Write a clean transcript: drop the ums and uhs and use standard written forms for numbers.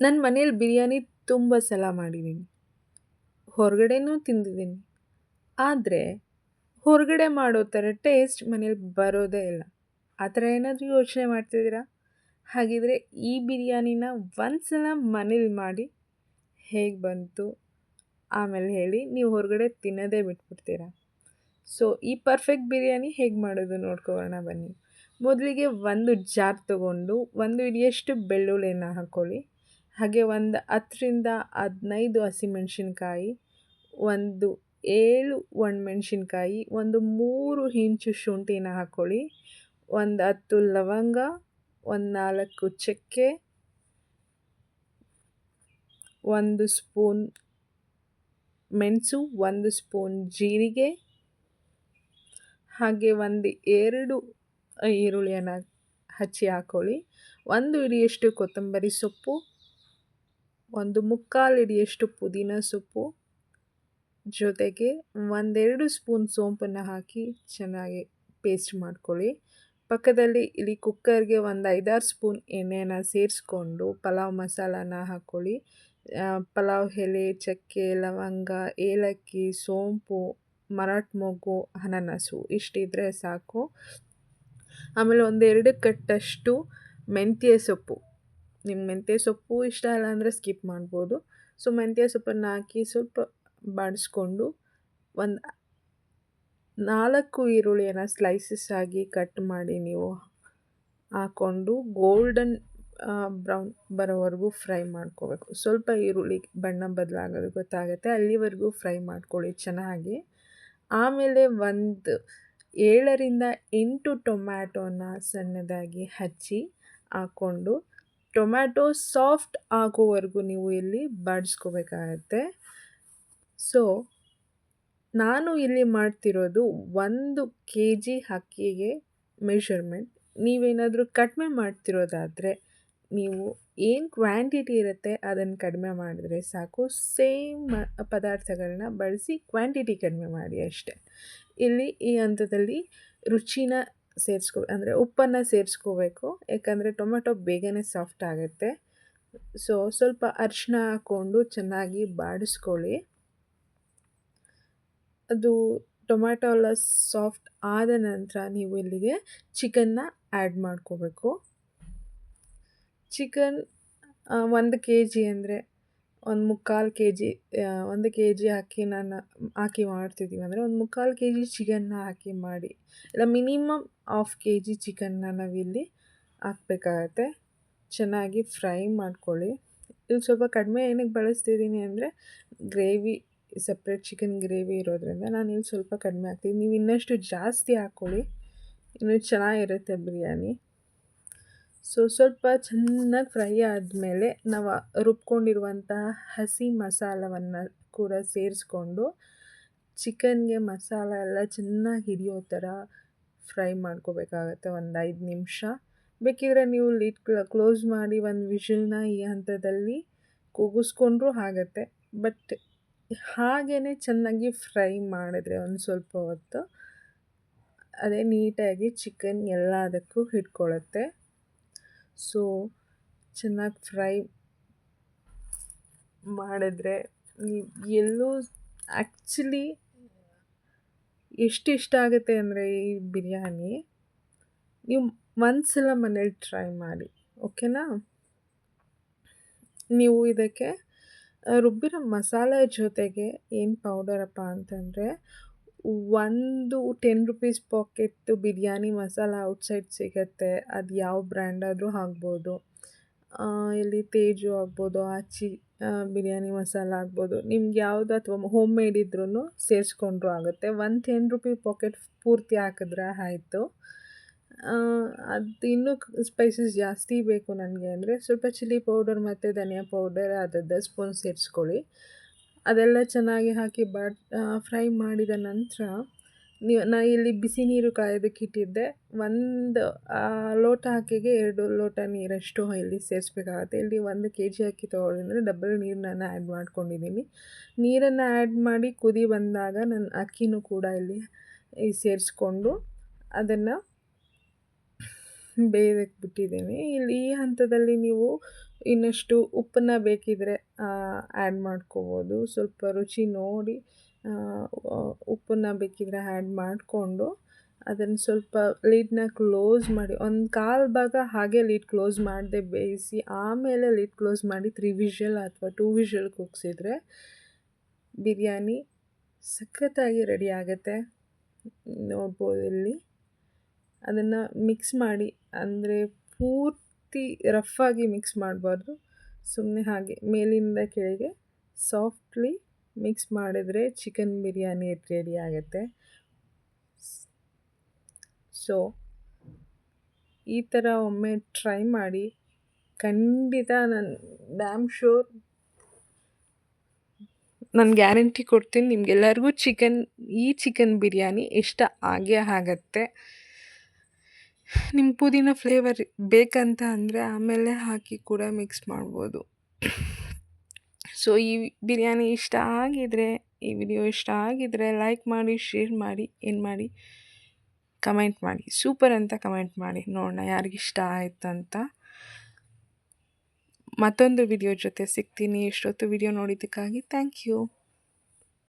ನನ್ನ ಮನೇಲಿ ಬಿರಿಯಾನಿ ತುಂಬ ಸಲ ಮಾಡಿದ್ದೀನಿ. ಹೊರಗಡೆನೂ ತಿಂದಿದ್ದೀನಿ. ಆದರೆ ಹೊರಗಡೆ ಮಾಡೋ ಥರ ಟೇಸ್ಟ್ ಮನೇಲಿ ಬರೋದೇ ಇಲ್ಲ. ಆ ಥರ ಏನಾದರೂ ಯೋಚನೆ ಮಾಡ್ತಿದ್ದೀರಾ? ಹಾಗಿದ್ರೆ ಈ ಬಿರಿಯಾನಿನ ಒಂದು ಸಲ ಮನೇಲಿ ಮಾಡಿ ಹೇಗೆ ಬಂತು ಆಮೇಲೆ ಹೇಳಿ. ನೀವು ಹೊರಗಡೆ ತಿನ್ನೋದೇ ಬಿಟ್ಬಿಡ್ತೀರಾ. ಸೊ ಈ ಪರ್ಫೆಕ್ಟ್ ಬಿರಿಯಾನಿ ಹೇಗೆ ಮಾಡೋದು ನೋಡ್ಕೊಬರೋಣ ಬನ್ನಿ. ಮೊದಲಿಗೆ ಒಂದು ಜಾರ್ ತೊಗೊಂಡು 1 ಹಿಡಿಯಷ್ಟು ಬೆಳ್ಳುಳ್ಳಿನ ಹಾಕ್ಕೊಳ್ಳಿ. ಹಾಗೆ ಒಂದು 10ರಿಂದ 15 ಹಸಿಮೆಣಸಿನ್ಕಾಯಿ, ಒಂದು 7 ಒಣಮೆಣಸಿನ್ಕಾಯಿ, ಒಂದು 3 ಇಂಚು ಶುಂಠಿನ ಹಾಕ್ಕೊಳ್ಳಿ. ಒಂದು 10 ಲವಂಗ, ಒಂದು 4 ಚಕ್ಕೆ, 1 ಸ್ಪೂನ್ ಮೆಣಸು, 1 ಸ್ಪೂನ್ ಜೀರಿಗೆ, ಹಾಗೆ ಒಂದು 2 ಈರುಳ್ಳಿಯನ್ನು ಹಚ್ಚಿ ಹಾಕ್ಕೊಳ್ಳಿ. 1 ಹಿಡಿಯಷ್ಟು ಕೊತ್ತಂಬರಿ ಸೊಪ್ಪು, ಒಂದು 3/4 ಹಿಡಿಯಷ್ಟು ಪುದೀನ ಸೊಪ್ಪು, ಜೊತೆಗೆ 1-2 ಸ್ಪೂನ್ ಸೋಂಪನ್ನು ಹಾಕಿ ಚೆನ್ನಾಗಿ ಪೇಸ್ಟ್ ಮಾಡ್ಕೊಳ್ಳಿ. ಪಕ್ಕದಲ್ಲಿ ಇಲ್ಲಿ ಕುಕ್ಕರ್ಗೆ ಒಂದು 5-6 ಸ್ಪೂನ್ ಎಣ್ಣೆನ ಸೇರಿಸ್ಕೊಂಡು ಪಲಾವ್ ಮಸಾಲಾನ ಹಾಕ್ಕೊಳ್ಳಿ. ಪಲಾವ್ ಎಲೆ, ಚಕ್ಕೆ, ಲವಂಗ, ಏಲಕ್ಕಿ, ಸೋಂಪು, ಮರಾಠ ಮೊಗ್ಗು, ಅನಾನಸು ಇಷ್ಟಿದ್ರೆ ಸಾಕು. ಆಮೇಲೆ 1-2 ಕಟ್ಟಷ್ಟು ಮೆಂತ್ಯ ಸೊಪ್ಪು. ನಿಮ್ಗೆ ಮೆಂತ್ಯ ಸೊಪ್ಪು ಇಷ್ಟ ಇಲ್ಲ ಅಂದರೆ ಸ್ಕಿಪ್ ಮಾಡ್ಬೋದು. ಸೊ ಮೆಂತ್ಯ ಸೊಪ್ಪನ್ನು ಹಾಕಿ ಸ್ವಲ್ಪ ಬಾಡಿಸ್ಕೊಂಡು ಒಂದು 4 ಈರುಳ್ಳಿಯನ್ನು ಸ್ಲೈಸಸ್ ಆಗಿ ಕಟ್ ಮಾಡಿ ನೀವು ಹಾಕ್ಕೊಂಡು ಗೋಲ್ಡನ್ ಬ್ರೌನ್ ಬರೋವರೆಗೂ ಫ್ರೈ ಮಾಡ್ಕೋಬೇಕು. ಸ್ವಲ್ಪ ಈರುಳ್ಳಿ ಬಣ್ಣ ಬದಲಾಗೋದು ಗೊತ್ತಾಗುತ್ತೆ, ಅಲ್ಲಿವರೆಗೂ ಫ್ರೈ ಮಾಡ್ಕೊಳ್ಳಿ ಚೆನ್ನಾಗಿ. ಆಮೇಲೆ ಒಂದು 7ರಿಂದ 8 ಟೊಮ್ಯಾಟೋನ ಸಣ್ಣದಾಗಿ ಹಚ್ಚಿ ಹಾಕ್ಕೊಂಡು ಟೊಮ್ಯಾಟೊ ಸಾಫ್ಟ್ ಆಗೋವರೆಗೂ ನೀವು ಇಲ್ಲಿ ಬಾಡಿಸ್ಕೋಬೇಕಾಗತ್ತೆ. ಸೊ ನಾನು ಇಲ್ಲಿ ಮಾಡ್ತಿರೋದು 1 kg ಅಕ್ಕಿಗೆ ಮೆಷರ್ಮೆಂಟ್. ನೀವೇನಾದರೂ ಕಡಿಮೆ ಮಾಡ್ತಿರೋದಾದರೆ ನೀವು ಏನು ಕ್ವಾಂಟಿಟಿ ಇರುತ್ತೆ ಅದನ್ನು ಕಡಿಮೆ ಮಾಡಿದ್ರೆ ಸಾಕು. ಸೇಮ್ ಪದಾರ್ಥಗಳನ್ನ ಬಳಸಿ ಕ್ವಾಂಟಿಟಿ ಕಡಿಮೆ ಮಾಡಿ ಅಷ್ಟೆ. ಇಲ್ಲಿ ಈ ಹಂತದಲ್ಲಿ ರುಚಿನ ಅಂದರೆ ಉಪ್ಪನ್ನು ಸೇರಿಸ್ಕೋಬೇಕು, ಯಾಕಂದರೆ ಟೊಮೆಟೊ ಬೇಗನೆ ಸಾಫ್ಟ್ ಆಗುತ್ತೆ. ಸೊ ಸ್ವಲ್ಪ ಅರಿಶಿನ ಹಾಕ್ಕೊಂಡು ಚೆನ್ನಾಗಿ ಬಾಡಿಸ್ಕೊಳ್ಳಿ. ಅದು ಟೊಮ್ಯಾಟೊ ಎಲ್ಲ ಸಾಫ್ಟ್ ಆದ ನಂತರ ನೀವು ಇಲ್ಲಿಗೆ ಚಿಕನ್ನ ಆ್ಯಡ್ ಮಾಡ್ಕೋಬೇಕು. ಚಿಕನ್ 1 kg ಅಂದರೆ ಒಂದು 3/4 kg, 1 kg ಅಕ್ಕಿನ ಹಾಕಿ ಮಾಡ್ತಿದ್ದೀವಿ ಅಂದರೆ ಒಂದು 3/4 kg ಚಿಕನ್ನ ಹಾಕಿ ಮಾಡಿ. ಇಲ್ಲ ಮಿನಿಮಮ್ 1/2 kg ಚಿಕನ್ನ ನಾವಿಲ್ಲಿ ಹಾಕಬೇಕಾಗತ್ತೆ. ಚೆನ್ನಾಗಿ ಫ್ರೈ ಮಾಡ್ಕೊಳ್ಳಿ. ಇಲ್ಲಿ ಸ್ವಲ್ಪ ಕಡಿಮೆ ಏನಕ್ಕೆ ಬಳಸ್ತಿದ್ದೀನಿ ಅಂದರೆ ಗ್ರೇವಿ, ಸಪ್ರೇಟ್ ಚಿಕನ್ ಗ್ರೇವಿ ಇರೋದ್ರಿಂದ ನಾನು ಇಲ್ಲಿ ಸ್ವಲ್ಪ ಕಡಿಮೆ ಹಾಕ್ತೀನಿ. ನೀವು ಇನ್ನಷ್ಟು ಜಾಸ್ತಿ ಹಾಕ್ಕೊಳ್ಳಿ, ಇನ್ನೂ ಚೆನ್ನಾಗಿರುತ್ತೆ ಬಿರಿಯಾನಿ. ಸೊ ಸ್ವಲ್ಪ ಚೆನ್ನಾಗಿ ಫ್ರೈ ಆದಮೇಲೆ ನಾವು ರುಬ್ಕೊಂಡಿರುವಂತಹ ಹಸಿ ಮಸಾಲವನ್ನು ಕೂಡ ಸೇರಿಸ್ಕೊಂಡು ಚಿಕನ್ಗೆ ಮಸಾಲ ಎಲ್ಲ ಚೆನ್ನಾಗಿ ಹಿಡಿಯೋ ಥರ ಫ್ರೈ ಮಾಡ್ಕೋಬೇಕಾಗತ್ತೆ ಒಂದು 5 ನಿಮಿಷ. ಬೇಕಿದ್ರೆ ನೀವು ಲಿಡ್ ಕ್ಲೋಸ್ ಮಾಡಿ ಒಂದು ವಿಷಲ್ನ ಈ ಹಂತದಲ್ಲಿ ಕೂಗಿಸ್ಕೊಂಡ್ರೂ ಆಗುತ್ತೆ. ಬಟ್ ಹಾಗೇ ಚೆನ್ನಾಗಿ ಫ್ರೈ ಮಾಡಿದ್ರೆ ಒಂದು ಸ್ವಲ್ಪ ಹೊತ್ತು ಅದೇ ನೀಟಾಗಿ ಚಿಕನ್ ಎಲ್ಲದಕ್ಕೂ ಹಿಡ್ಕೊಳ್ಳುತ್ತೆ. ಸೊ ಚೆನ್ನಾಗಿ ಫ್ರೈ ಮಾಡಿದ್ರೆ ನೀವು ಎಲ್ಲೂ ಆ್ಯಕ್ಚುಲಿ ಎಷ್ಟು ಇಷ್ಟ ಆಗುತ್ತೆ ಅಂದರೆ ಈ ಬಿರಿಯಾನಿ ನೀವು ಒಂದು ಸಲ ಮನೇಲಿ ಟ್ರೈ ಮಾಡಿ, ಓಕೆನಾ? ನೀವು ಇದಕ್ಕೆ ರುಬ್ಬಿರೋ ಮಸಾಲೆ ಜೊತೆಗೆ ಏನು ಪೌಡರಪ್ಪ ಅಂತಂದರೆ ಒಂದು 10 rupees pocket biryani masala outside ಸಿಗುತ್ತೆ. ಅದು ಯಾವ ಬ್ರ್ಯಾಂಡ್ ಆದರೂ ಆಗ್ಬೋದು. ಇಲ್ಲಿ ತೇಜು ಆಗ್ಬೋದು, ಆಚಿ ಬಿರಿಯಾನಿ ಮಸಾಲ ಆಗ್ಬೋದು, ನಿಮ್ಗೆ ಯಾವುದು ಅಥವಾ ಹೋಮ್ ಮೇಡ್ ಇದ್ರೂ ಸೇರಿಸ್ಕೊಂಡ್ರೂ ಆಗುತ್ತೆ. ಒಂದು 10 ರೂಪಿ ಪಾಕೆಟ್ ಪೂರ್ತಿ ಹಾಕಿದ್ರೆ ಆಯಿತು. ಅದು ಇನ್ನೂ ಸ್ಪೈಸಸ್ ಜಾಸ್ತಿ ಬೇಕು ನನಗೆ ಅಂದರೆ ಸ್ವಲ್ಪ ಚಿಲ್ಲಿ ಪೌಡರ್ ಮತ್ತು ಧನಿಯಾ ಪೌಡರ್ ಅರ್ಧ ಸ್ಪೂನ್ ಸೇರಿಸ್ಕೊಳ್ಳಿ. ಅದೆಲ್ಲ ಚೆನ್ನಾಗಿ ಹಾಕಿ ಫ್ರೈ ಮಾಡಿದ ನಂತರ ನಾ ಇಲ್ಲಿ ಬಿಸಿ ನೀರು ಕಾಯೋದಕ್ಕೆ ಇಟ್ಟಿದ್ದೆ. 1 ಲೋಟ ಅಕ್ಕಿಗೆ 2 ಲೋಟ ನೀರಷ್ಟು ಇಲ್ಲಿ ಸೇರಿಸ್ಬೇಕಾಗತ್ತೆ. ಇಲ್ಲಿ 1 kg ಅಕ್ಕಿ ತೊಗೊಳ್ಳೋದ್ರಿಂದ ಡಬಲ್ ನೀರನ್ನ ಆ್ಯಡ್ ಮಾಡ್ಕೊಂಡಿದ್ದೀನಿ. ನೀರನ್ನು ಆ್ಯಡ್ ಮಾಡಿ ಕುದಿ ಬಂದಾಗ ನಾನು ಅಕ್ಕಿನೂ ಕೂಡ ಇಲ್ಲಿ ಸೇರಿಸ್ಕೊಂಡು ಅದನ್ನು ಬೇಯೋದಕ್ಕೆ ಬಿಟ್ಟಿದ್ದೀನಿ. ಇಲ್ಲಿ ಈ ಹಂತದಲ್ಲಿ ನೀವು ಇನ್ನಷ್ಟು ಉಪ್ಪನ್ನು ಬೇಕಿದ್ದರೆ ಆ್ಯಡ್ ಮಾಡ್ಕೋಬೋದು. ಸ್ವಲ್ಪ ರುಚಿ ನೋಡಿ ಉಪ್ಪನ್ನು ಬೇಕಿದ್ದರೆ ಆ್ಯಡ್ ಮಾಡಿಕೊಂಡು ಅದನ್ನು ಸ್ವಲ್ಪ ಲಿಡ್ನ ಕ್ಲೋಸ್ ಮಾಡಿ ಒಂದು ಕಾಲು ಭಾಗ ಹಾಗೆ ಲಿಡ್ ಕ್ಲೋಸ್ ಮಾಡದೆ ಬೇಯಿಸಿ ಆಮೇಲೆ ಲಿಡ್ ಕ್ಲೋಸ್ ಮಾಡಿ 3 ವಿಷಲ್ ಅಥವಾ 2 ವಿಷಲ್ ಕೂಗಿಸಿದ್ರೆ ಬಿರಿಯಾನಿ ಸಖತ್ತಾಗಿ ರೆಡಿ ಆಗುತ್ತೆ. ನೋಡ್ಬೋದು ಇಲ್ಲಿ. ಅದನ್ನು ಮಿಕ್ಸ್ ಮಾಡಿ, ಅಂದರೆ ಪೂರ್ತಿ ರಫಾಗಿ ಮಿಕ್ಸ್ ಮಾಡಬಾರ್ದು, ಸುಮ್ಮನೆ ಹಾಗೆ ಮೇಲಿಂದ ಕೆಳಗೆ ಸಾಫ್ಟ್ಲಿ ಮಿಕ್ಸ್ ಮಾಡಿದ್ರೆ ಚಿಕನ್ ಬಿರಿಯಾನಿ ರೆಡಿ ಆಗುತ್ತೆ. ಸೊ ಈ ಥರ ಒಮ್ಮೆ ಟ್ರೈ ಮಾಡಿ, ಖಂಡಿತ ನಾನು ಡ್ಯಾಮ್ ಶೋರ್, ನಾನು ಗ್ಯಾರಂಟಿ ಕೊಡ್ತೀನಿ ನಿಮಗೆಲ್ಲರಿಗೂ ಚಿಕನ್ ಬಿರಿಯಾನಿ ಇಷ್ಟ ಆಗೇ ಆಗತ್ತೆ. ನಿಮ್ಮ ಪುದೀನ ಫ್ಲೇವರ್ ಬೇಕಂತ ಅಂದರೆ ಆಮೇಲೆ ಹಾಕಿ ಕೂಡ ಮಿಕ್ಸ್ ಮಾಡ್ಬೋದು. ಸೊ ಈ ಬಿರಿಯಾನಿ ಇಷ್ಟ ಆಗಿದರೆ, ಈ ವಿಡಿಯೋ ಇಷ್ಟ ಆಗಿದರೆ ಲೈಕ್ ಮಾಡಿ, ಶೇರ್ ಮಾಡಿ, ಏನು ಮಾಡಿ, ಕಮೆಂಟ್ ಮಾಡಿ, ಸೂಪರ್ ಅಂತ ಕಮೆಂಟ್ ಮಾಡಿ, ನೋಡೋಣ ಯಾರಿಗಿಷ್ಟ ಆಯ್ತಂತ. ಮತ್ತೊಂದು ವಿಡಿಯೋ ಜೊತೆ ಸಿಗ್ತೀನಿ. ಇಷ್ಟೊತ್ತು ವಿಡಿಯೋ ನೋಡಿದ್ದಕ್ಕಾಗಿ ಥ್ಯಾಂಕ್ ಯು.